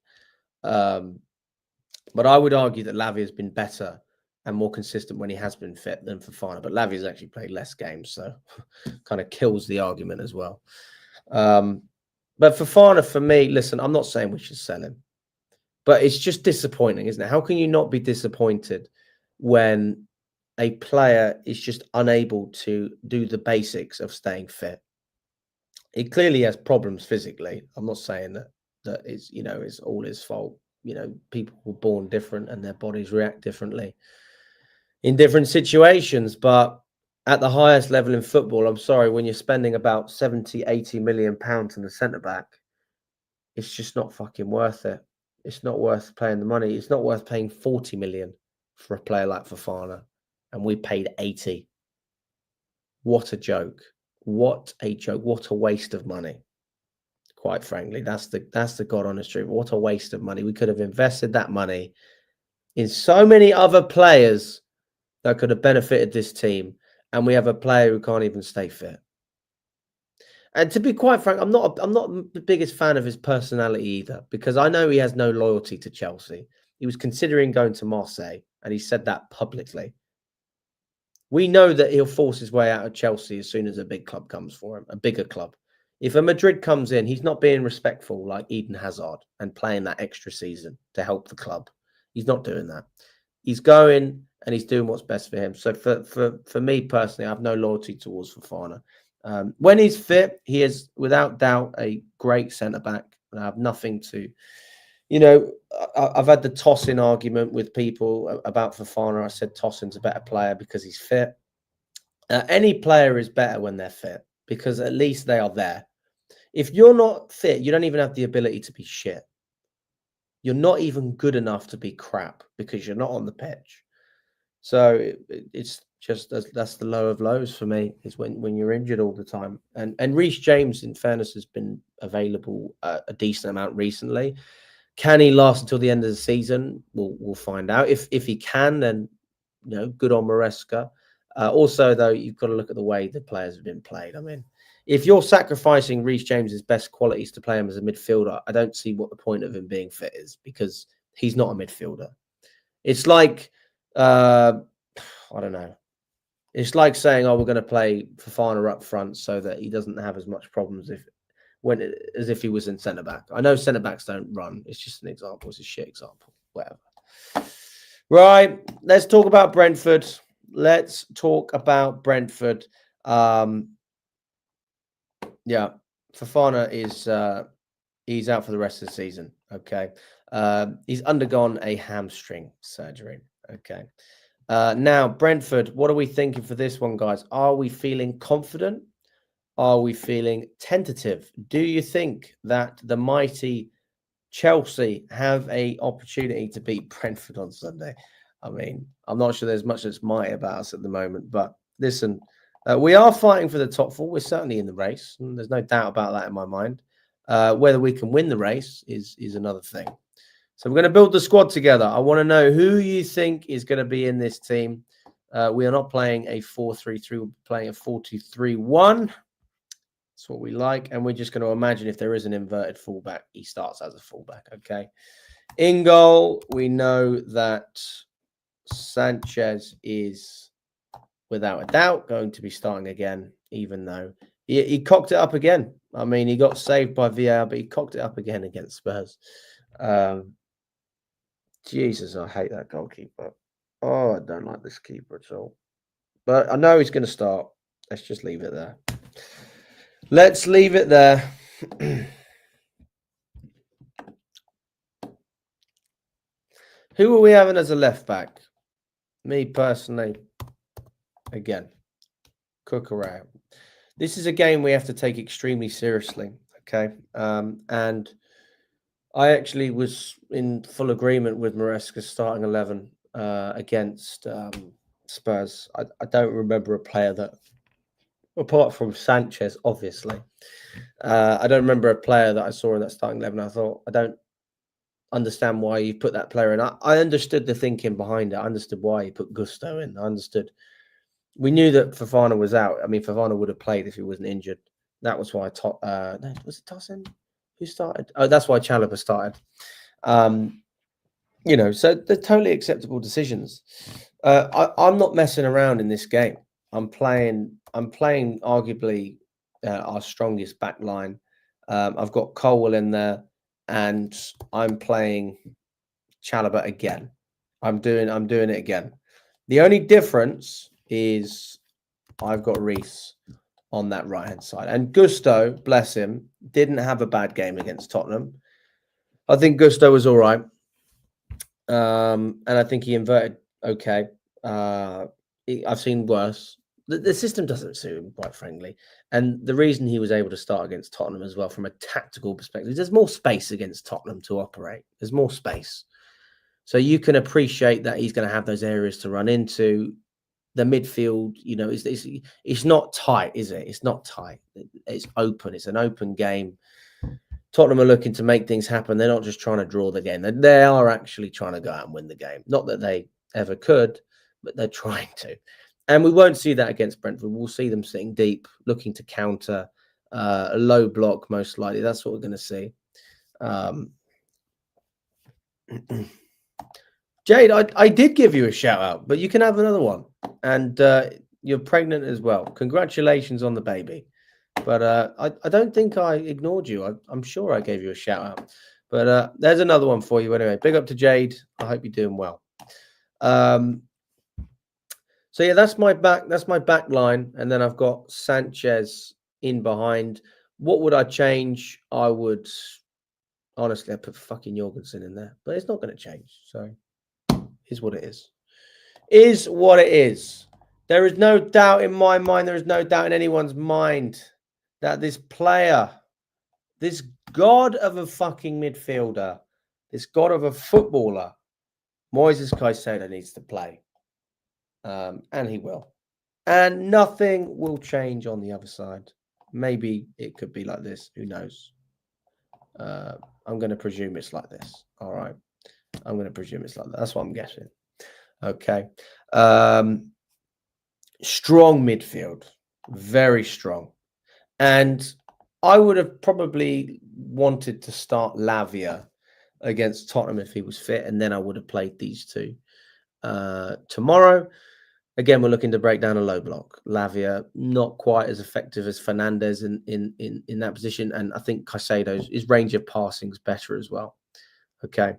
But I would argue that Lavia has been better and more consistent when he has been fit than Fofana. But Lavia's actually played less games, so kind of kills the argument as well. But Fofana, for me, listen, I'm not saying we should sell him, but it's just disappointing, isn't it? How can you not be disappointed when a player is just unable to do the basics of staying fit? He clearly has problems physically. I'm not saying that is, you know, it's all his fault. You know, people were born different and their bodies react differently in different situations. But at the highest level in football, I'm sorry, when you're spending about 70, 80 million pounds on the centre back, it's just not fucking worth it. It's not worth paying the money. It's not worth paying 40 million for a player like Fofana. And we paid 80. What a joke. What a joke. What a waste of money. Quite frankly, that's the God honest truth. What a waste of money. We could have invested that money in so many other players that could have benefited this team. And we have a player who can't even stay fit. And to be quite frank, I'm not the biggest fan of his personality either, because I know he has no loyalty to Chelsea. He was considering going to Marseille, and he said that publicly. We know that he'll force his way out of Chelsea as soon as a big club comes for him, a bigger club. If a Madrid comes in, he's not being respectful like Eden Hazard and playing that extra season to help the club. He's not doing that. He's going and he's doing what's best for him. So for me personally, I have no loyalty towards Fofana. When he's fit, he is without doubt a great centre-back. And I have nothing to, you know, I've had the Tosin argument with people about Fofana. I said Tosin's a better player because he's fit. Any player is better when they're fit, because at least they are there. If you're not fit, you don't even have the ability to be shit. You're not even good enough to be crap because you're not on the pitch. So it's just that's the low of lows for me, is when you're injured all the time. And Reece James, in fairness, has been available a decent amount recently. Can he last until the end of the season? We'll find out. If he can, then, you know, good on Maresca. Also, though, you've got to look at the way the players have been played. I mean, if you're sacrificing Reece James's best qualities to play him as a midfielder, I don't see what the point of him being fit is, because he's not a midfielder. It's like, I don't know. It's like saying, oh, we're going to play Fofana up front so that he doesn't have as much problems as if he was in centre-back. I know centre-backs don't run. It's just an example. It's a shit example. Whatever. Right. Let's talk about Brentford. Let's talk about Brentford. Yeah, Fofana is he's out for the rest of the season. Okay, he's undergone a hamstring surgery. Okay, now Brentford, what are we thinking for this one, guys? Are we feeling confident? Are we feeling tentative? Do you think that the mighty Chelsea have a opportunity to beat Brentford on Sunday? I mean, I'm not sure there's much that's mighty about us at the moment, but listen, we are fighting for the top four. We're certainly in the race, and there's no doubt about that in my mind. Whether we can win the race is another thing. So we're going to build the squad together. I want to know who you think is going to be in this team. We are not playing a 4-3-3. We're playing a 4-2-3-1. That's what we like. And we're just going to imagine if there is an inverted fullback, he starts as a fullback. Okay. In goal, we know that Sanchez is, without a doubt, going to be starting again, even though he cocked it up again. I mean, he got saved by VAR, but he cocked it up again against Spurs. Jesus, I hate that goalkeeper. Oh, I don't like this keeper at all. But I know he's going to start. Let's just leave it there. Let's leave it there. Who are we having as a left back? Me personally, again, Cucurella. This is a game we have to take extremely seriously. Okay, and I actually was in full agreement with Maresca's starting 11 against Spurs. I don't remember a player that, apart from Sanchez, obviously, I don't remember a player that I saw in that starting 11. I thought, I don't understand why you put that player in. I understood the thinking behind it. I understood why you put Gusto in. I understood. We knew that Fofana was out. I mean, Fofana would have played if he wasn't injured. That was why was it Tosin? Who started? Oh, that's why Chalobah started. You know, so they're totally acceptable decisions. I'm not messing around in this game. I'm playing arguably our strongest back line. I've got Colwell in there, and I'm playing Chalobah again. I'm doing it again. The only difference is I've got Reece on that right-hand side. And Gusto, bless him, didn't have a bad game against Tottenham. I think Gusto was all right. And I think he inverted okay. I've seen worse. The system doesn't suit him, quite frankly. And the reason he was able to start against Tottenham as well, from a tactical perspective, there's more space against Tottenham to operate. There's more space. So you can appreciate that he's going to have those areas to run into. The midfield, you know, it's not tight, is it? It's not tight. It's open. It's an open game. Tottenham are looking to make things happen. They're not just trying to draw the game. They are actually trying to go out and win the game. Not that they ever could, but they're trying to. And we won't see that against Brentford. We'll see them sitting deep, looking to counter a low block, most likely. That's what we're going to see. Jade, I did give you a shout out, but you can have another one. And you're pregnant as well. Congratulations on the baby. But I don't think I ignored you. I'm sure I gave you a shout out. But there's another one for you anyway. Big up to Jade. I hope you're doing well. So yeah, that's my back line. And then I've got Sanchez in behind. What would I change? I would honestly, I put fucking Jorgensen in there, but it's not going to change. So is what it is. Is what it is. There is no doubt in my mind, there is no doubt in anyone's mind that this player, this god of a fucking midfielder, this god of a footballer, Moises Caicedo needs to play. And he will. And nothing will change on the other side. Maybe it could be like this. Who knows? I'm going to presume it's like this. All right. I'm going to presume it's like that. That's what I'm guessing. Okay. Strong midfield. Very strong. And I would have probably wanted to start Lavia against Tottenham if he was fit. And then I would have played these two tomorrow. Again, we're looking to break down a low block. Lavia, not quite as effective as Fernandez in that position. And I think Caicedo's, his range of passing is better as well. Okay.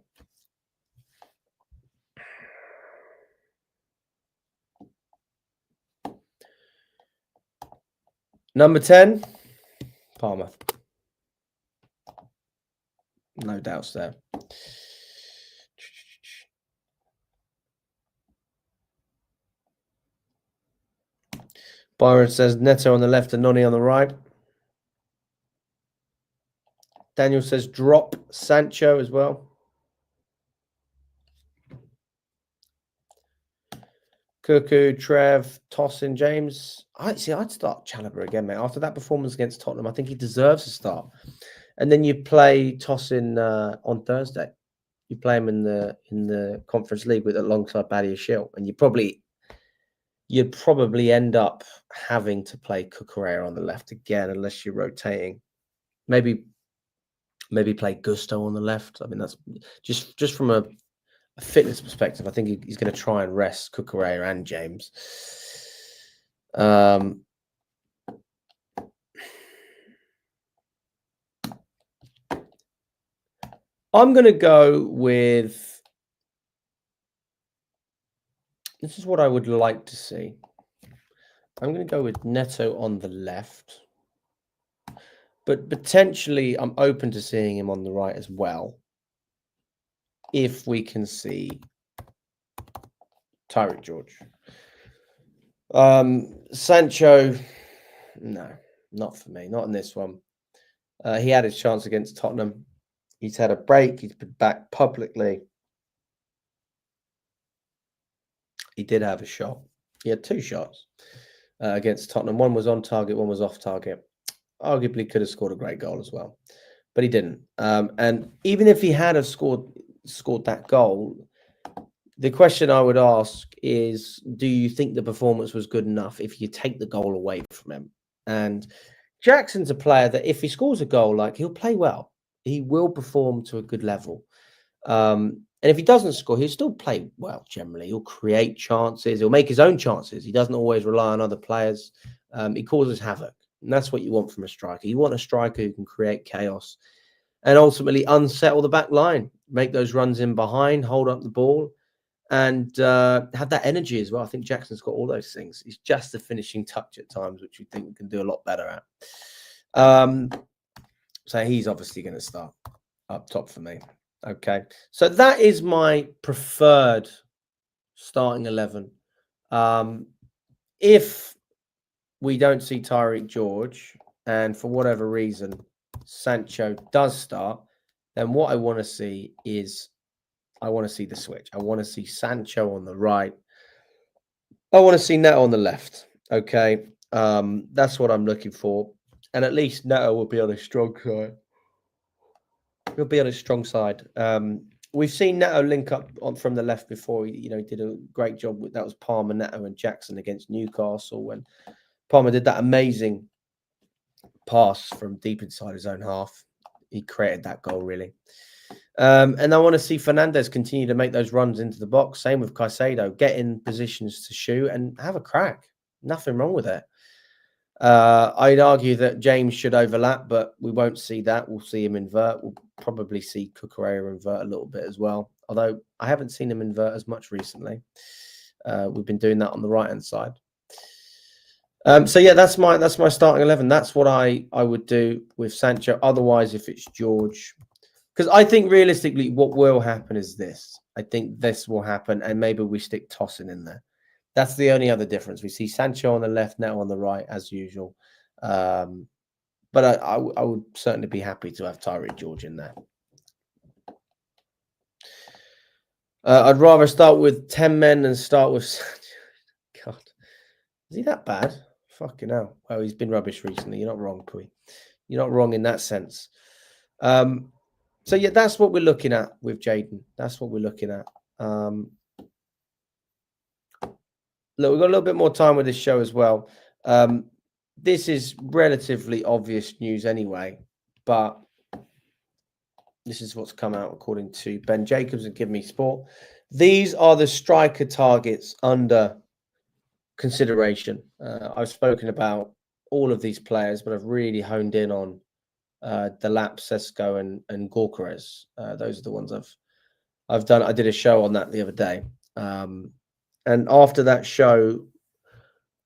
Number 10, Palmer. No doubts there. Byron says Neto on the left and Noni on the right. Daniel says drop Sancho as well. Cuckoo, Trev, Tosin, James. I'd start Chalobah again, mate. After that performance against Tottenham, I think he deserves a start. and then you play Tosin on Thursday. You play him in the Conference League alongside Badia Shield, and you'd probably end up having to play Cucurella on the left again, unless you're rotating. Maybe play Gusto on the left. I mean, that's just from a fitness perspective. I think he's going to try and rest Cucurella and James. I'm going to go with, this is what I would like to see. I'm going to go with Neto on the left, but potentially I'm open to seeing him on the right as well, if we can see Tyreek George. Sancho, no, not for me, not in this one. He had his chance against Tottenham. He's had a break. He's been back publicly. He did have a shot. He had 2 shots against Tottenham. One was on target, one was off target. Arguably could have scored a great goal as well, but he didn't. And even if he had have scored that goal, the question I would ask is, do you think the performance was good enough if you take the goal away from him? And Jackson's a player that if he scores a goal, like, he'll play well. He will perform to a good level. And if he doesn't score, he'll still play well generally. He'll create chances. He'll make his own chances. He doesn't always rely on other players. He causes havoc. And that's what you want from a striker. You want a striker who can create chaos and ultimately unsettle the back line, make those runs in behind, hold up the ball, and have that energy as well. I think Jackson's got all those things. He's just the finishing touch at times, which we think we can do a lot better at. So he's obviously going to start up top for me. Okay. So that is my preferred starting 11. If we don't see Tyreek George, and for whatever reason Sancho does start, then what I want to see is, I want to see the switch. I want to see Sancho on the right. I want to see Neto on the left. Okay. That's what I'm looking for. And at least Neto will be on a strong side. He'll be on a strong side. We've seen Neto link up from the left before. He did a great job with that. Was Palmer, Neto, and Jackson against Newcastle when Palmer did that amazing pass from deep inside his own half. He created that goal, really. And I want to see Fernandes continue to make those runs into the box. Same with Caicedo. Get in positions to shoot and have a crack. Nothing wrong with it. I'd argue that James should overlap, but we won't see that. We'll see him invert. We'll probably see Cucurella invert a little bit as well, although I haven't seen him invert as much recently. We've been doing that on the right-hand side. So yeah, that's my starting 11. That's what I would do with Sancho. Otherwise, if it's George, because I think realistically what will happen is this. I think this will happen, and maybe we stick Tosin in there. That's the only other difference. We see Sancho on the left, Neto on the right, as usual. But I would certainly be happy to have Tyreek George in there. I'd rather start with 10 men than start with Sancho. God, is he that bad? Fucking hell. Well, he's been rubbish recently. You're not wrong, Pui. You're not wrong in that sense. So yeah, that's what we're looking at with Jaden. That's what we're looking at. Look, we've got a little bit more time with this show as well. This is relatively obvious news anyway, but this is what's come out according to Ben Jacobs and Give Me Sport. These are the striker targets under consideration. I've spoken about all of these players, but I've really honed in on Delap, Sesko, and Gorkarez. Those are the ones I've done. I did a show on that the other day. And after that show,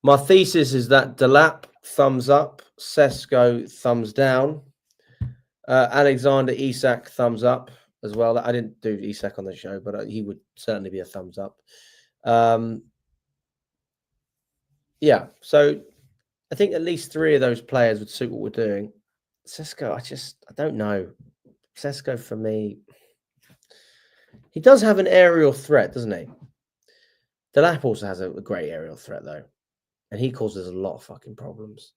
my thesis is that Delap, thumbs up, Sesko, thumbs down, Alexander Isak, thumbs up as well. I didn't do Isak on the show, but he would certainly be a thumbs up. Yeah, so I think at least 3 of those players would suit what we're doing. Sesko, I don't know. Sesko, for me, he does have an aerial threat, doesn't he? Delap also has a great aerial threat, though. And he causes a lot of fucking problems.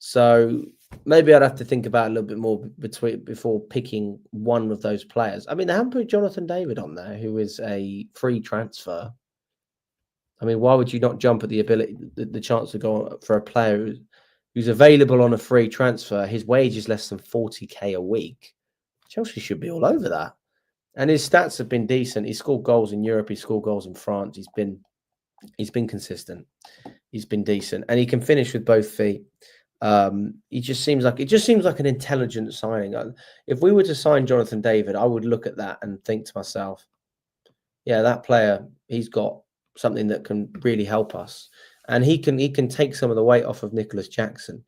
So maybe I'd have to think about it a little bit more before picking one of those players. I mean, they haven't put Jonathan David on there, who is a free transfer. I mean, why would you not jump at the chance to go for a player who's available on a free transfer? His wage is less than 40k a week. Chelsea should be all over that. And his stats have been decent. He scored goals in Europe. He scored goals in France. He's been consistent. He's been decent, and he can finish with both feet. It just seems like an intelligent signing. If we were to sign Jonathan David, I would look at that and think to myself, yeah, that player, he's got something that can really help us, and he can take some of the weight off of Nicholas Jackson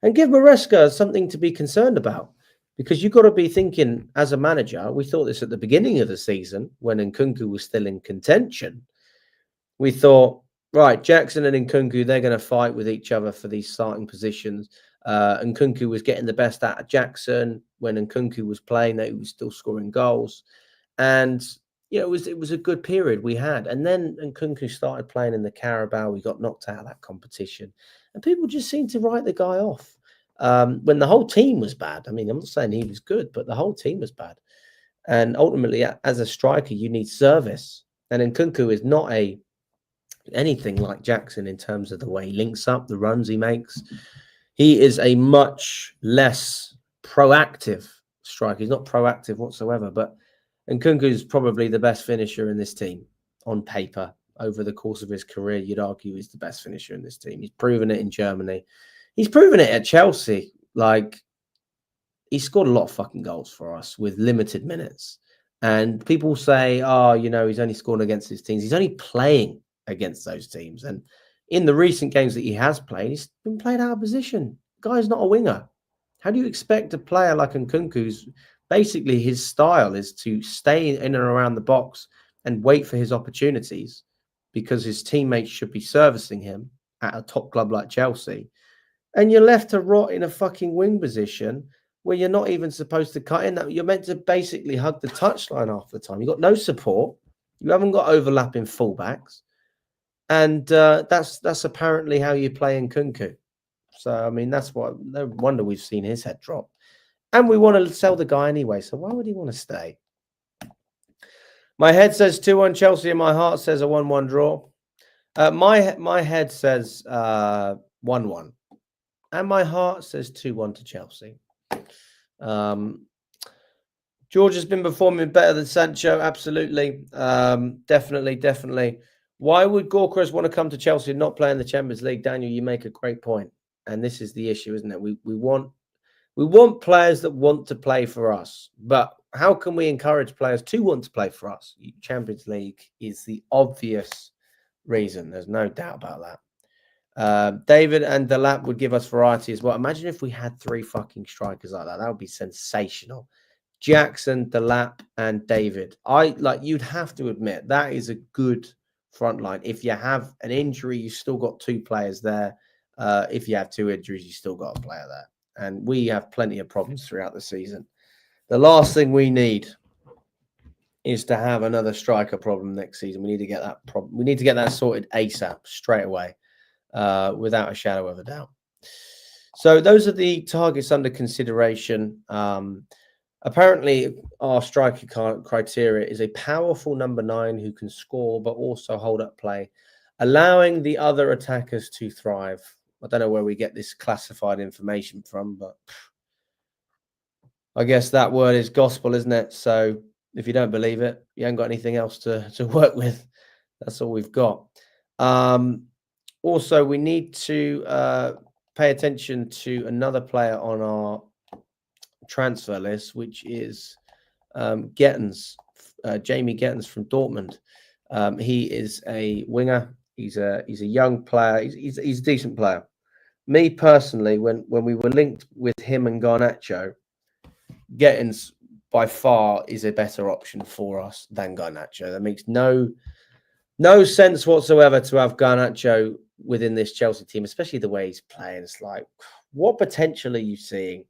and give Maresca something to be concerned about, because you've got to be thinking as a manager. We thought this at the beginning of the season when Nkunku was still in contention. We thought, right, Jackson and Nkunku, they're going to fight with each other for these starting positions. Nkunku was getting the best out of Jackson. When Nkunku was playing, he was still scoring goals. And, you know, it was a good period we had. And then Nkunku started playing in the Carabao. We got knocked out of that competition. And people just seemed to write the guy off when the whole team was bad. I mean, I'm not saying he was good, but the whole team was bad. And ultimately, as a striker, you need service. And Nkunku is not anything like Jackson in terms of the way he links up, the runs he makes. He is a much less proactive striker. He's not proactive whatsoever, but Nkunku is probably the best finisher in this team on paper. Over the course of his career, you'd argue he's the best finisher in this team. He's proven it in Germany. He's proven it at Chelsea. Like, he scored a lot of fucking goals for us with limited minutes. And people say, oh, you know, he's only scored against his teams. He's only playing against those teams. And in the recent games that he has played, he's been played out of position. The guy's not a winger. How do you expect a player like Nkunku's, basically his style is to stay in and around the box and wait for his opportunities, because his teammates should be servicing him at a top club like Chelsea. And you're left to rot in a fucking wing position where you're not even supposed to cut in. That you're meant to basically hug the touchline half the time. You've got no support. You haven't got overlapping fullbacks. And that's apparently how you play Nkunku. So, I mean, no wonder we've seen his head drop. And we want to sell the guy anyway, so why would he want to stay? My head says 2-1 Chelsea and my heart says a 1-1 draw. My head says 1-1. And my heart says 2-1 to Chelsea. George has been performing better than Sancho. Absolutely. Definitely. Why would Gorkras want to come to Chelsea and not play in the Champions League? Daniel, you make a great point. And this is the issue, isn't it? We want players that want to play for us. But how can we encourage players to want to play for us? Champions League is the obvious reason. There's no doubt about that. David and Delap would give us variety as well. Imagine if we had 3 fucking strikers like that. That would be sensational. Jackson, Delap, and David. You'd have to admit that is a good front line. If you have an injury, you still got 2 players there. If you have 2 injuries, you still got a player there. And we have plenty of problems throughout the season. The last thing we need is to have another striker problem next season. We need to get that problem. We need to get that sorted ASAP, straight away, without a shadow of a doubt. So those are the targets under consideration. Apparently, our striker criteria is a powerful number 9 who can score but also hold up play, allowing the other attackers to thrive. I don't know where we get this classified information from, but I guess that word is gospel, isn't it? So if you don't believe it, you haven't got anything else to work with. That's all we've got. Also, we need to pay attention to another player on our transfer list, which is Gettens, Jamie Gettens from Dortmund. He is a winger. He's a young player. He's a decent player. Me personally, when we were linked with him and Garnacho, Gettens by far is a better option for us than Garnacho. That makes no sense whatsoever to have Garnacho within this Chelsea team, especially the way he's playing. It's like, what potential are you seeing?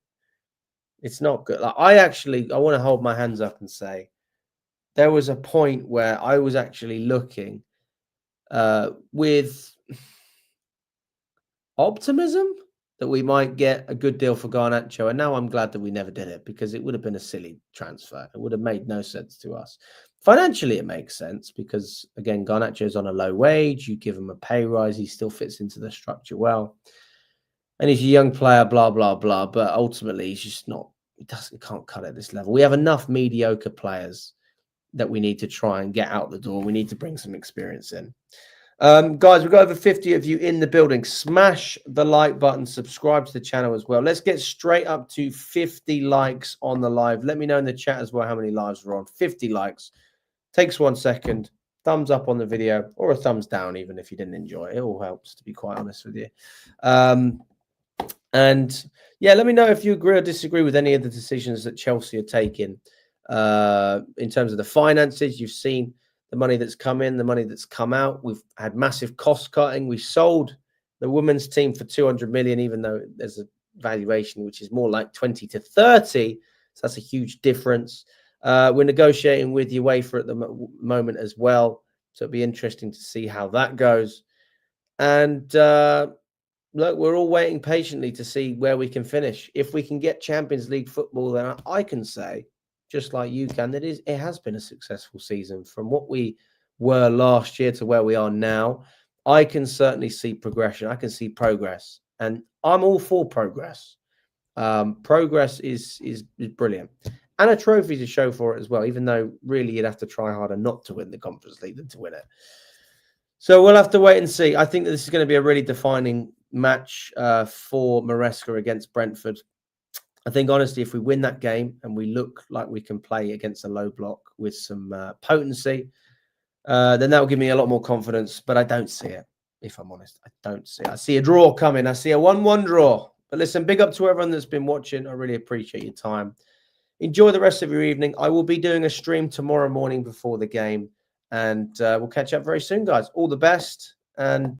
It's not good. Like, I want to hold my hands up and say there was a point where I was actually looking with optimism, that we might get a good deal for Garnacho. And now I'm glad that we never did it, because it would have been a silly transfer. It would have made no sense to us. Financially, it makes sense because, again, Garnacho is on a low wage. You give him a pay rise. He still fits into the structure well. And he's a young player, blah, blah, blah. But ultimately, he's just not, he can't cut at this level. We have enough mediocre players that we need to try and get out the door. We need to bring some experience in. Guys, we've got over 50 of you in the building. Smash the like button, subscribe to the channel as well. Let's get straight up to 50 likes on the live. Let me know in the chat as well how many lives we're on. 50 likes. Takes 1 second. Thumbs up on the video, or a thumbs down, even if you didn't enjoy it. It all helps, to be quite honest with you. And yeah, let me know if you agree or disagree with any of the decisions that Chelsea are taking in terms of the finances. You've seen the money that's come in, the money that's come out. We've had massive cost cutting. We sold the women's team for 200 million, even though there's a valuation which is more like 20 to 30. So that's a huge difference. We're negotiating with UEFA at the moment as well. So it'll be interesting to see how that goes. And look, we're all waiting patiently to see where we can finish. If we can get Champions League football, then I can say, just like you can, that it has been a successful season. From what we were last year to where we are now, I can certainly see progression. I can see progress. And I'm all for progress. Progress is brilliant. And a trophy to show for it as well, even though really you'd have to try harder not to win the Conference League than to win it. So we'll have to wait and see. I think that this is going to be a really defining match for Maresca against Brentford. I think, honestly, if we win that game and we look like we can play against a low block with some potency, then that will give me a lot more confidence. But I don't see it, if I'm honest. I don't see it. I see a draw coming. I see a 1-1 draw. But listen, big up to everyone that's been watching. I really appreciate your time. Enjoy the rest of your evening. I will be doing a stream tomorrow morning before the game. And we'll catch up very soon, guys. All the best. And